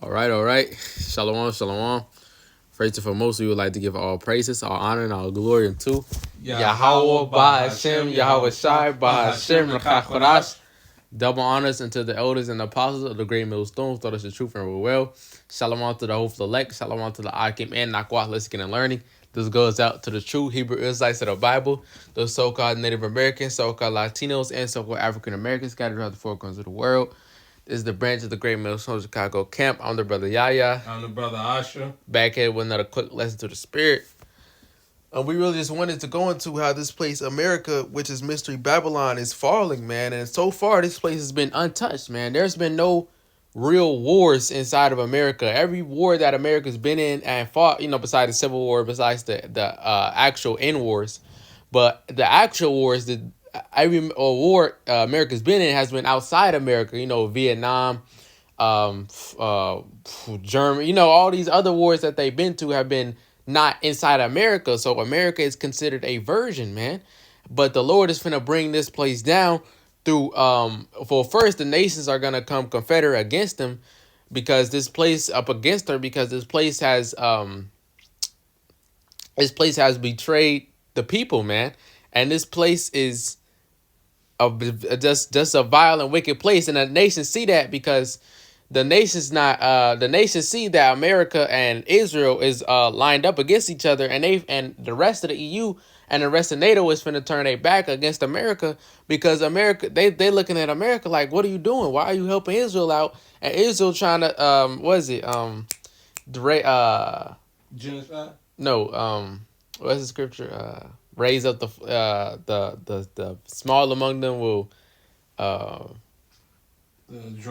All right. Shalom, shalom. First and foremost, we would like to give all praises, all honor, and all glory unto Yahweh, Bahashem, Yahweh Shai, Bahashem, Rakachorash. Double honors unto the elders and apostles of the great millstone, taught us the truth and were well. Shalom to the hopeful elect, shalom to the Akim and Nakwat, listening and learning. This goes out to the true Hebrew Israelites of the Bible, those so-called Native Americans, so-called Latinos, and so-called African Americans scattered throughout the four corners of the world. This is the branch of the Great Millstone Chicago Camp. I'm the brother Yaya. I'm the brother Asha. Back here with another quick lesson to the spirit. We really just wanted to go into how this place, America, which is Mystery Babylon, is falling, man. And so far, this place has been untouched, man. There's been no real wars inside of America. Every war that America's been in and fought, besides the Civil War, besides the actual end wars, but the actual wars, every war America's been in has been outside America. Vietnam, Germany. All these other wars that they've been to have been not inside America. So America is considered a virgin, man. But the Lord is finna bring this place down through for first the nations are gonna come confederate against them because this place up against her because this place has betrayed the people, man. And this place is just a vile and wicked place. And the nations see that because the nations see that America and Israel is lined up against each other, and the rest of the EU and the rest of NATO is finna turn their back against America because America they looking at America like, what are you doing? Why are you helping Israel out? And Israel trying to Genocide? No, what's the scripture? Raise up the small among them will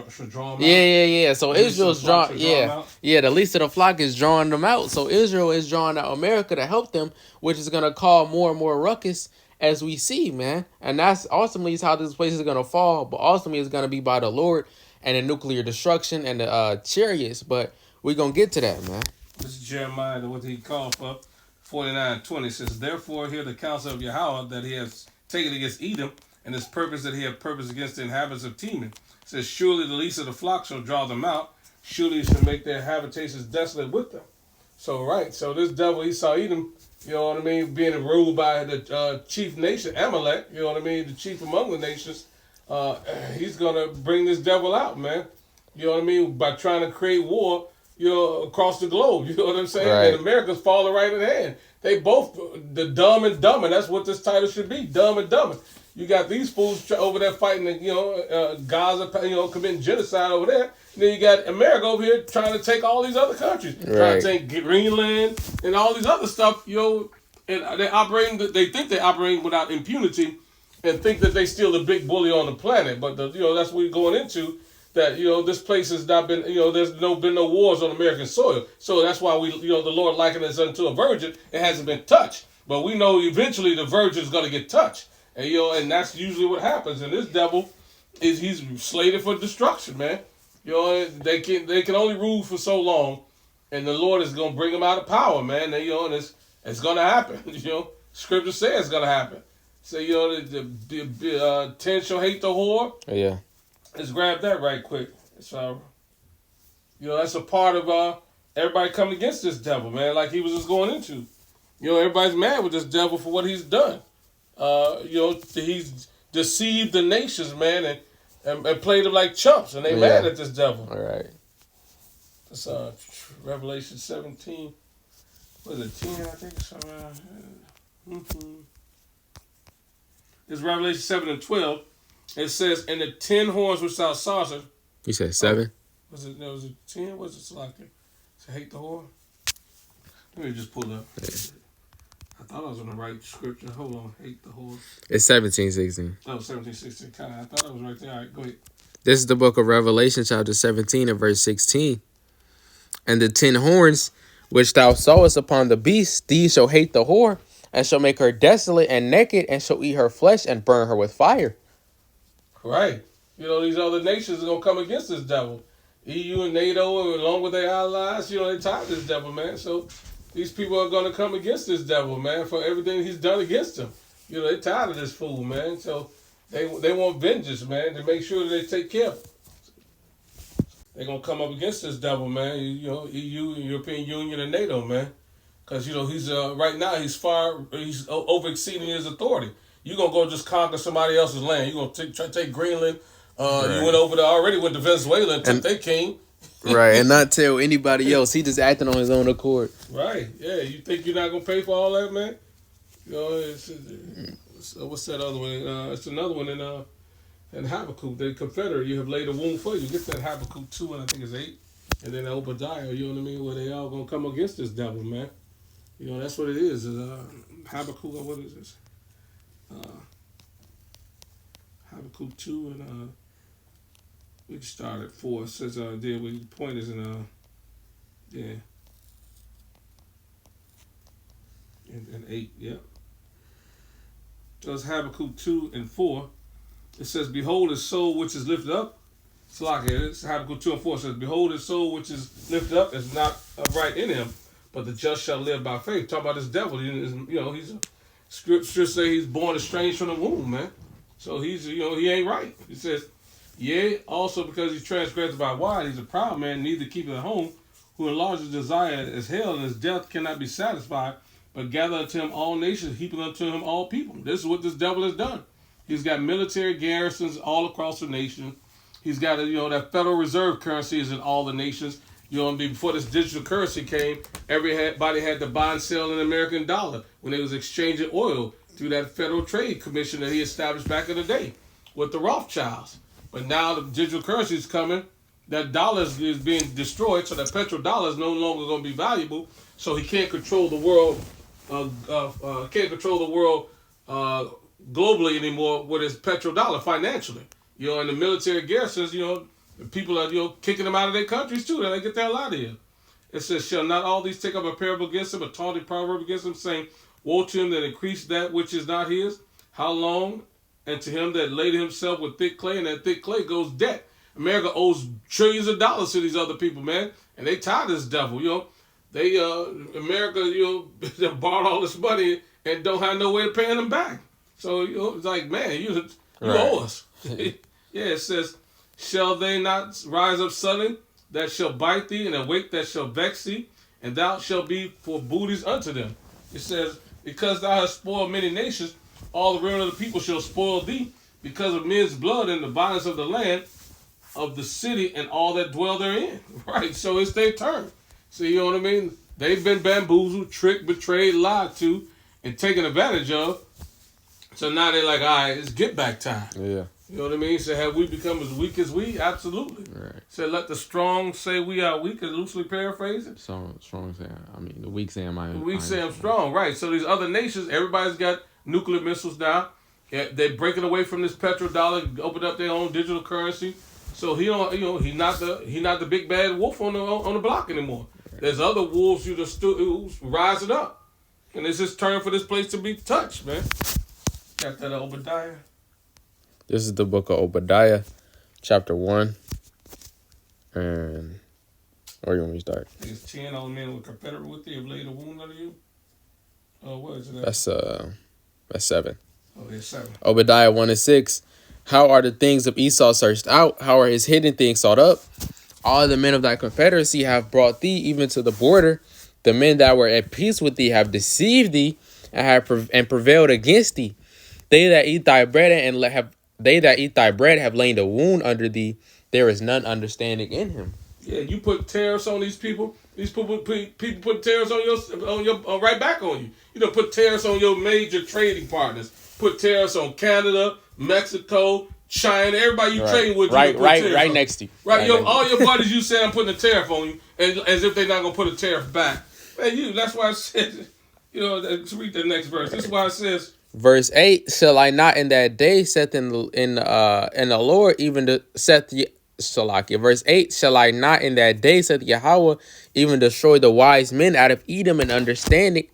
should draw them yeah. So The least of Israel's the flock drawing, should draw them out? the least of the flock is drawing them out. So Israel is drawing out America to help them, which is gonna cause more and more ruckus as we see, man. And that's ultimately is how this place is gonna fall. But ultimately, it's gonna be by the Lord and the nuclear destruction and the chariots. But we're gonna get to that, man. This is Jeremiah, what he called for 49:20 says, "Therefore hear the counsel of Yahweh that he has taken against Edom, and his purpose that he hath purposed against the inhabitants of Teman. It says, surely the least of the flock shall draw them out. Surely he shall make their habitations desolate with them." So this devil, he saw Edom, being ruled by the chief nation, Amalek, the chief among the nations. He's going to bring this devil out, man. By trying to create war, across the globe. You know what I'm saying? Right. And America's falling right in hand. They both, the dumb and dumber. That's what this title should be, dumb and dumber. You got these fools over there fighting, Gaza, committing genocide over there. And then you got America over here trying to take all these other countries, trying to take Greenland and all these other stuff. And they think they're operating without impunity, and think that they still the big bully on the planet. But that's what we're going into. That this place has not been there's been no wars on American soil, so that's why the Lord likened us unto a virgin. It hasn't been touched, but we know eventually the virgin is going to get touched, and and that's usually what happens. And this devil he's slated for destruction, man. They can only rule for so long, and the Lord is going to bring them out of power, man. And it's going to happen. Scripture says it's going to happen. So the 10 shall hate the whore. Yeah. Let's grab that right quick. So, that's a part of everybody coming against this devil, man, like he was just going into. Everybody's mad with this devil for what he's done. He's deceived the nations, man, and played them like chumps, and they mad at this devil. All right. That's Revelation 17. What is it, 10, I think? It's around. It's Revelation 7 and 12. It says, "And the 10 horns which thou sawest." You said 7? Was it 10? Was it like to hate the whore? Let me just pull it up. Yeah. I thought I was on the right scripture. Hold on. Hate the whore. It's 17:16. Oh, 17, 16. Kind of. I thought I was right there. All right, go ahead. This is the book of Revelation, chapter 17 and verse 16. "And the 10 horns which thou sawest upon the beast, these shall hate the whore, and shall make her desolate and naked, and shall eat her flesh and burn her with fire." Right. These other nations are going to come against this devil. EU and NATO, along with their allies, they tied this devil, man. So these people are going to come against this devil, man, for everything he's done against them. They're tired of this fool, man. So they want vengeance, man, to make sure that they take care of him. they're gonna come up against this devil, man. You know, EU, European Union, and NATO, man. Because you know he's right now he's over exceeding his authority. You gonna go just conquer somebody else's land? You gonna try to take Greenland? Right. You went over there already. Went to Venezuela and took their king. Right, and not tell anybody else. He just acting on his own accord. Right. Yeah. You think you're not gonna pay for all that, man? You know, what's that other one? It's another one in Habakkuk. The Confederate, you have laid a wound for you. Get that Habakkuk 2, and I think it's 8, and then Obadiah. You know what I mean? Where they all gonna come against this devil, man. You know, that's what it is. Habakkuk, what is this? Habakkuk 2, and we can start at 4. It says, the point is in, and 8, yeah. So it's Habakkuk 2 and 4. It says, behold his soul which is lifted up. It's Habakkuk 2 and 4. It says, behold his soul which is lifted up is not upright in him, but the just shall live by faith. Talk about this devil. You know, he's scriptures say he's born estranged from the womb, man. So he's, you know, he ain't right. He says, yea, also because he transgressed by wide, he's a proud man, neither keepeth at home, who enlarges desire as hell, and his death cannot be satisfied, but gather unto him all nations, heaping unto him all people. This is what this devil has done. He's got military garrisons all across the nation. He's got, you know, that Federal Reserve currency is in all the nations. You know, before this digital currency came, everybody had to buy and sell an American dollar when they was exchanging oil through that Federal Trade Commission that he established back in the day with the Rothschilds. But now the digital currency is coming. That dollar is being destroyed, so that petrodollar is no longer going to be valuable. So he can't control the world. Globally anymore with his petrodollar financially. You know, and the military garrisons, you know, people are, you know, kicking them out of their countries too. They get the hell out of here. It says, shall not all these take up a parable against him, a taunting proverb against him, saying, woe to him that increased that which is not his? How long? And to him that laid himself with thick clay, and that thick clay goes debt. America owes trillions of dollars to these other people, man. And they tired of this devil, you know. They, America, you know, they borrowed all this money and don't have no way of paying them back. So, you know, it's like, man, you owe us. Yeah, it says, shall they not rise up suddenly that shall bite thee, and awake that shall vex thee, and thou shalt be for booties unto them. It says, because thou hast spoiled many nations, all the ruin of the people shall spoil thee, because of men's blood and the violence of the land, of the city, and all that dwell therein. Right, so it's their turn. So, you know what I mean? They've been bamboozled, tricked, betrayed, lied to, and taken advantage of. So now they're like, all right, it's get back time. Yeah. You know what I mean? So have we become as weak as we? Absolutely. Right. So let the strong say we are weak, and loosely paraphrasing. Strong say, I mean, the weak say I'm The weak say I'm strong, right. So these other nations, everybody's got nuclear missiles now. They're breaking away from this petrodollar, opened up their own digital currency. So he don't, you know, he's not the big bad wolf on the block anymore. Right. There's other wolves who's rising up. And it's his turn for this place to be touched, man. Got that Obadiah. This is the book of Obadiah, chapter 1. And where you want me to start? I think it's 10. All the men were confederate with thee have laid a wound under you. Oh, what is it? That's 7. Oh, it's 7. Obadiah 1 and 6. How are the things of Esau searched out? How are his hidden things sought up? All the men of thy confederacy have brought thee even to the border. The men that were at peace with thee have deceived thee and prevailed against thee. They that eat thy bread have laid a wound under thee. There is none understanding in him. Yeah, you put tariffs on these people. These people put tariffs on your right back on you. You know, put tariffs on your major trading partners. Put tariffs on Canada, Mexico, China, everybody you trading with. Right next to you. Right, all your buddies, you say I'm putting a tariff on you, and as if they're not gonna put a tariff back. Man, that's why I said, you know, let's read the next verse. This is why it says. Verse 8, shall I not in that day saith in the Lord, even the saith Salakia. Verse 8, shall I not in that day saith Yahweh, even destroy the wise men out of Edom and understanding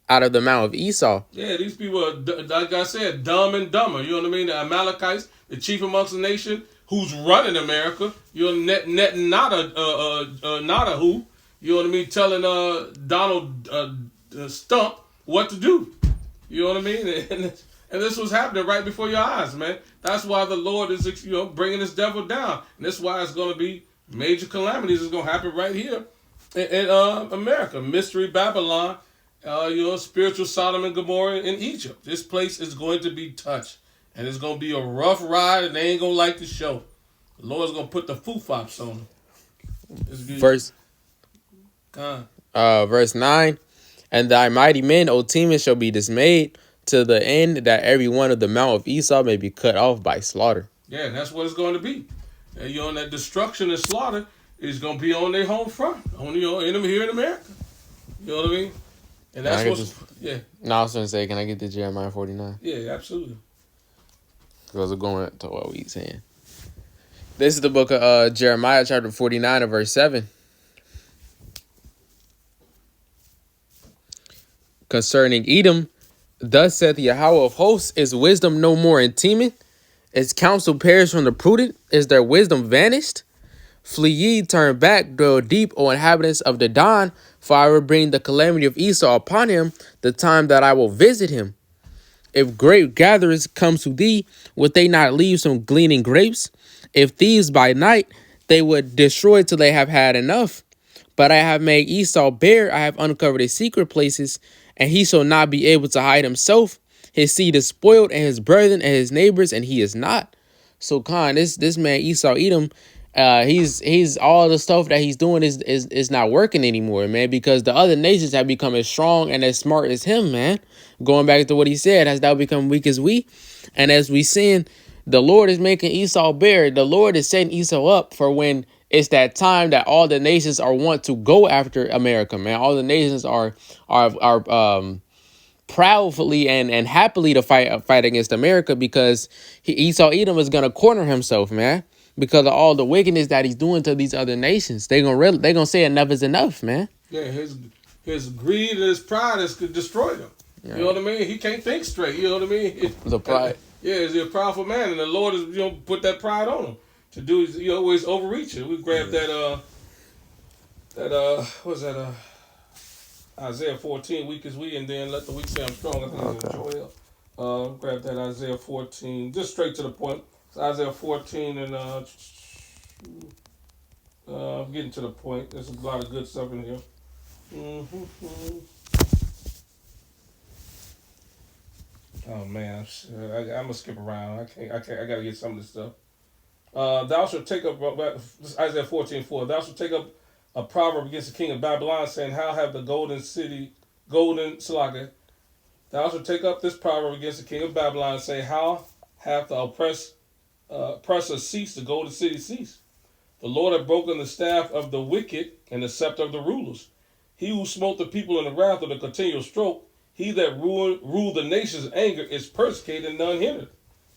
out of the mount of Esau. Yeah, these people are, like I said, dumb and dumber. You know what I mean? The Amalekites, the chief amongst the nation, who's running America. You know, not a who. You know what I mean? Telling Donald Stump what to do. You know what I mean? And this was happening right before your eyes, man. That's why the Lord is, you know, bringing this devil down. And that's why it's going to be Major calamities is gonna happen right here in America. Mystery Babylon, spiritual Sodom and Gomorrah in Egypt. This place is going to be touched, and it's gonna be a rough ride, and they ain't gonna like the show. The Lord's gonna put the foo-fops on them. Verse 9, and thy mighty men, O Teman, shall be dismayed to the end that every one of the mount of Esau may be cut off by slaughter. Yeah, that's what it's going to be. And that destruction and slaughter is going to be on their home front, on here in America. You know what I mean? And that's yeah. No, I was going to say, can I get to Jeremiah 49? Yeah, absolutely. Because we're going to what we're saying. This is the book of Jeremiah, chapter 49, and verse 7. Concerning Edom, thus saith Yahweh of hosts, is wisdom no more in Teman? Is counsel perished from the prudent? Is their wisdom vanished? Flee ye, turn back, dwell deep, O inhabitants of Dedan, for I will bring the calamity of Esau upon him, the time that I will visit him. If grape gatherers come to thee, would they not leave some gleaning grapes? If thieves by night, they would destroy till they have had enough. But I have made Esau bare, I have uncovered his secret places, and he shall not be able to hide himself. His seed is spoiled, and his brethren and his neighbors, and he is not. So, this man Esau Edom, he's all the stuff that he's doing is not working anymore, man, because the other nations have become as strong and as smart as him, man. Going back to what he said, has thou become weak as we? And as we seen, the Lord is making Esau bare. The Lord is setting Esau up for when it's that time that all the nations want to go after America, man. All the nations are proudly and happily to fight against America, because Esau Edom is gonna corner himself, man, because of all the wickedness that he's doing to these other nations. They're gonna say enough is enough, man. Yeah, his greed and his pride has destroyed him. Yeah. You know what I mean? He can't think straight. You know what I mean? The pride. Yeah, he's a proudful man, and the Lord is put that pride on him to do always overreaching. We grabbed what's that? Isaiah 14, weak as we, and then let the weak say I'm strong. I think it's Joel. Grab that Isaiah 14, just straight to the point. It's Isaiah 14, and getting to the point. There's a lot of good stuff in here. Oh man, I'm gonna skip around. I gotta get some of this stuff. Thou shalt take up Isaiah 14:4. Thou shalt take up a proverb against the king of Babylon, saying, "How have the golden Salaga? Thou shalt take up this proverb against the king of Babylon, saying, How hath the oppressor ceased, the golden city ceased? The Lord hath broken the staff of the wicked and the scepter of the rulers. He who smote the people in the wrath of the continual stroke, he that ruled the nations in anger, is persecuted and none hindered."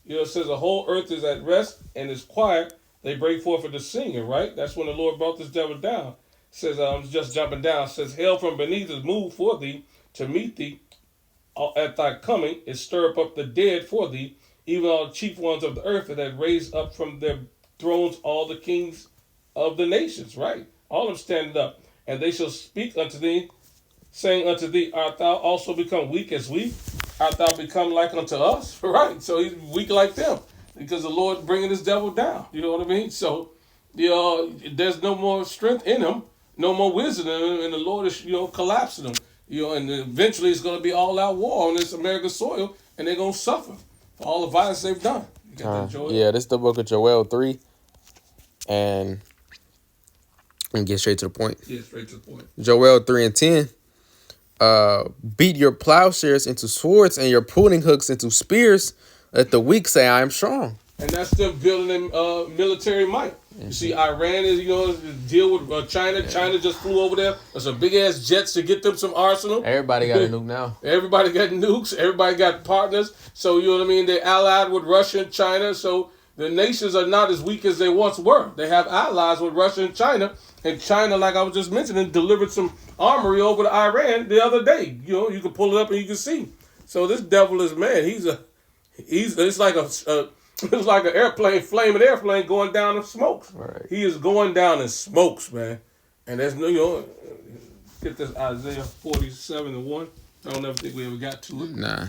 It says the whole earth is at rest and is quiet. They break forth into singing, right? That's when the Lord brought this devil down. It says, I'm just jumping down. It says, hell from beneath is moved for thee to meet thee. At thy coming, it stir up the dead for thee, even all the chief ones of the earth, that had raised up from their thrones all the kings of the nations, right? All of them standing up. And they shall speak unto thee, saying unto thee, art thou also become weak as we? Art thou become like unto us? Right. So he's weak like them, because the Lord bringing this devil down. You know what I mean? So, there's no more strength in him, no more wisdom in him, and the Lord is, collapsing them. And eventually it's going to be all-out war on this American soil, and they're going to suffer for all the violence they've done. You got that, Joel? Yeah, this is the book of Joel 3, and get straight to the point. Yeah, straight to the point. Joel 3 and 10. Beat your plowshares into swords and your pruning hooks into spears. Let the weak say, I am strong. And that's them building military might. You see, Iran is, deal with China. Yeah. China just flew over there. There's some big ass jets to get them some arsenal. Everybody got a nuke now. Everybody got nukes. Everybody got partners. So, you know what I mean? They're allied with Russia and China. So the nations are not as weak as they once were. They have allies with Russia and China. And China, like I was just mentioning, delivered some armory over to Iran the other day. You can pull it up and you can see. So this devil is, man, it's like an airplane, flaming airplane going down in smokes. Right. He is going down in smokes, man. And there's get this Isaiah 47:1. I don't ever think we ever got to it. Nah.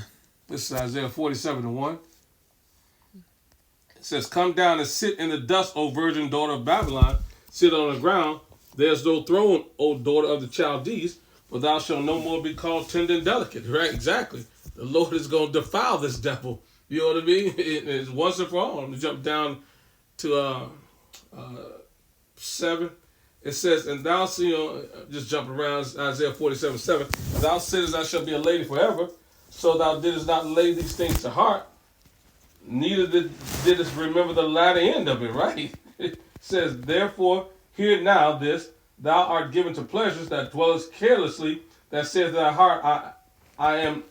This is Isaiah 47:1. It says, "Come down and sit in the dust, O virgin daughter of Babylon. sit on the ground. There's no throne, O daughter of the Chaldees, for thou shalt no more be called tender and delicate. Right? Exactly. The Lord is going to defile this devil. You know what I mean? It's once and for all. Let me jump down to 7. It says, and thou, just jumping around, Isaiah 47:7. Thou sittest, I shall be a lady forever. So thou didst not lay these things to heart, neither didst remember the latter end of it, right? It says, therefore, hear now this, thou art given to pleasures that dwellest carelessly, that saith thy heart, I am,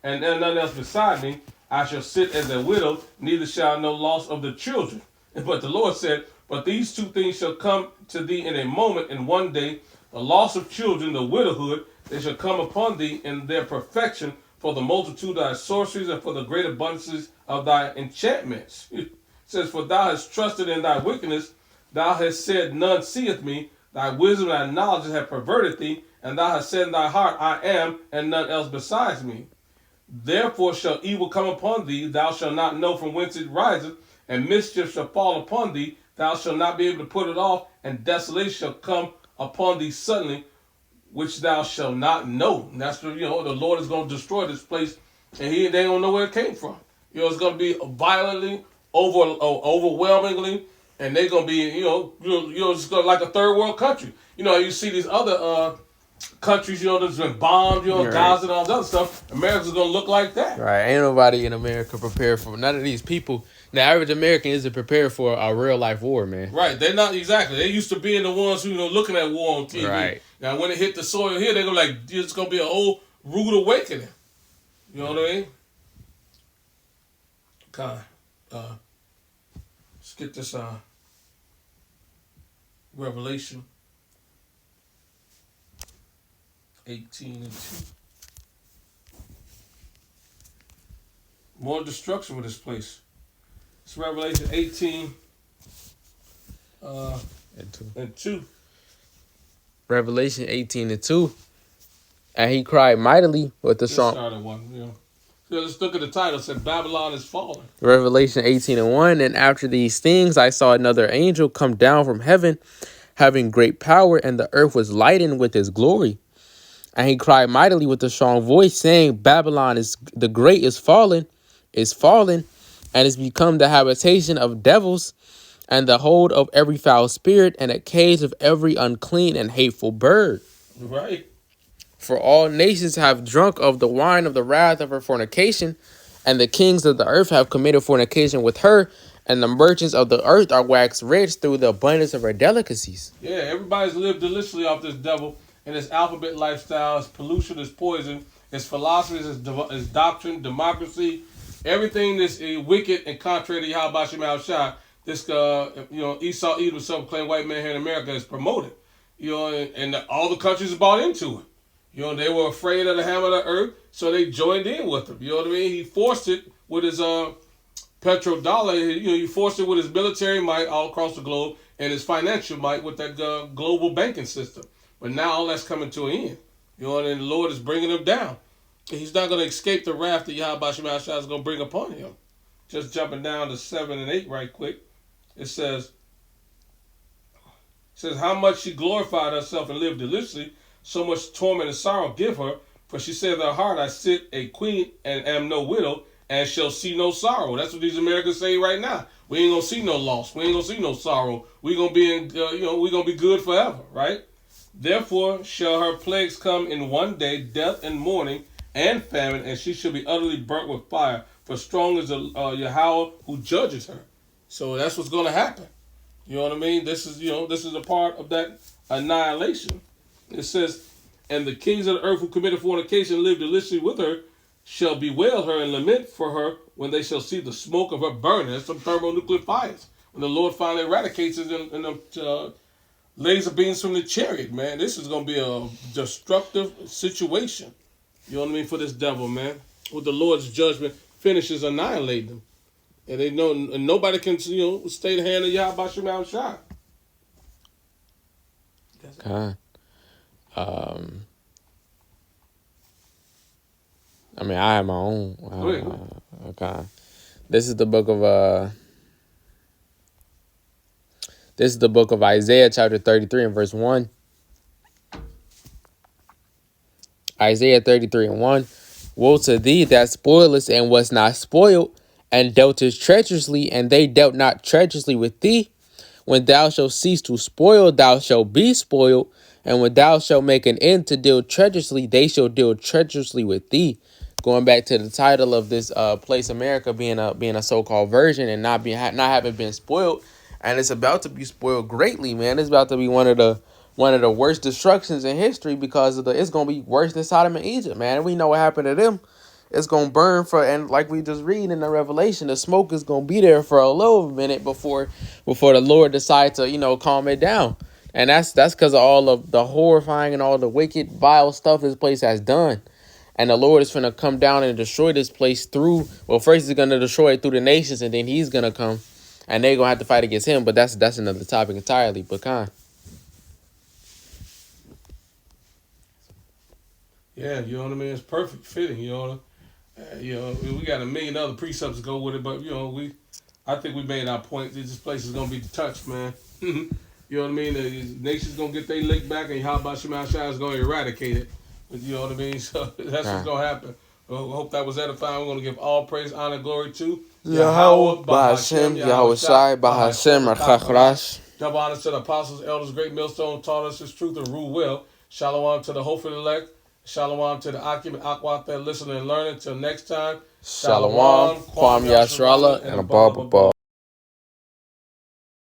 and none else beside me. I shall sit as a widow, neither shall know loss of the children. But the Lord said, but these two things shall come to thee in a moment, in one day, the loss of children, the widowhood, they shall come upon thee in their perfection, for the multitude of thy sorceries and for the great abundances of thy enchantments. It says, for thou hast trusted in thy wickedness, thou hast said, none seeth me, thy wisdom and thy knowledge have perverted thee, and thou hast said in thy heart, I am, and none else besides me. Therefore shall evil come upon thee, thou shalt not know from whence it riseth, and mischief shall fall upon thee, thou shalt not be able to put it off, and desolation shall come upon thee suddenly, which thou shalt not know. And that's the Lord is going to destroy this place, and they don't know where it came from. It's going to be violently, overwhelmingly, and they're going to be, just going like a third world country. You see these other countries, that's been bombed, right. Gaza and all that other stuff. America's going to look like that. Right. Ain't nobody in America prepared for none of these people. The average American isn't prepared for a real life war, man. Right. They're not exactly. They used to being the ones who looking at war on TV. Right. Now when it hit the soil here, they're gonna it's gonna be a whole rude awakening. You know what I mean? Okay. Let's get this Revelation 18:2. More destruction with this place. It's Revelation 18 and 2. Revelation 18:2. And he cried mightily with the song. Let's look at the title. It said Babylon is fallen. Revelation 18:1. And after these things I saw another angel come down from heaven, having great power, and the earth was lightened with his glory. And he cried mightily with a strong voice, saying, Babylon is the great is fallen, and is become the habitation of devils, and the hold of every foul spirit, and a cage of every unclean and hateful bird. Right. For all nations have drunk of the wine of the wrath of her fornication, and the kings of the earth have committed fornication with her, and the merchants of the earth are waxed rich through the abundance of her delicacies. Yeah, everybody's lived deliciously off this devil and his alphabet lifestyle, his pollution, his poison, his philosophies, his doctrine, democracy, everything that's wicked and contrary to Yahweh Shem Al-Shai. This, Esau Edom, self-proclaimed white man here in America is promoted. And all the countries bought into it. They were afraid of the hammer of the earth, so they joined in with him. You know what I mean? He forced it with his petrodollar. He forced it with his military might all across the globe and his financial might with that global banking system. But now all that's coming to an end. And the Lord is bringing him down. He's not going to escape the wrath that Yahweh Shem Al-Shai is going to bring upon him. Just jumping down to 7 and 8 right quick. It says, how much she glorified herself and lived deliciously, so much torment and sorrow give her. For she said in her heart, I sit a queen and am no widow, and shall see no sorrow. That's what these Americans say right now. We ain't gonna see no loss. We ain't gonna see no sorrow. We gonna be we gonna be good forever, right? Therefore shall her plagues come in one day, death and mourning and famine, and she shall be utterly burnt with fire. For strong is the Yahweh who judges her. So that's what's gonna happen. You know what I mean? This is a part of that annihilation. It says, and the kings of the earth who committed fornication and lived deliciously with her shall bewail her and lament for her when they shall see the smoke of her burning. That's some thermonuclear fires. When the Lord finally eradicates it in the laser beams from the chariot, man. This is going to be a destructive situation. You know what I mean? For this devil, man. With the Lord's judgment finishes annihilating them. And they know, and nobody can, stay the hand of Yahweh Shem Al-Shai. Okay. I have my own. Okay. This is the book of This is the book of Isaiah, chapter 33 and verse 1. Isaiah 33 and 1. Woe to thee that spoilest and was not spoiled, and dealtest treacherously, and they dealt not treacherously with thee. When thou shalt cease to spoil, thou shalt be spoiled. And when thou shalt make an end to deal treacherously, they shall deal treacherously with thee. Going back to the title of this place, America being a so-called virgin and not having been spoiled, and it's about to be spoiled greatly, man. It's about to be one of the worst destructions in history because it's gonna be worse than Sodom and Egypt, man. And we know what happened to them. It's gonna burn and like we just read in the Revelation, the smoke is gonna be there for a little minute before the Lord decides to calm it down. And that's because of all of the horrifying and all the wicked, vile stuff this place has done. And the Lord is going to come down and destroy this place first he's going to destroy it through the nations, and then he's going to come, and they're going to have to fight against him. But that's another topic entirely. But Yeah, you know what I mean? It's perfect fitting, we got a million other precepts to go with it, but, I think we made our point. This place is going to be touched, man. You know what I mean? The nation's going to get their lick back, and how about Shema Shai is going to eradicate it. You know what I mean? So that's what's going to happen. Well, I hope that was edifying. We're going to give all praise, honor, glory to Yahweh, Bahashem, Yahweh Shai, Bahashem, Rakhakrash. Double honor to the apostles, elders, great millstone, taught us his truth and rule well. Shalom to the hopeful elect. Shalom to the Akim and Akwat that listen and learn. Until next time. Shalom, Kwam Yashrallah, and Abba.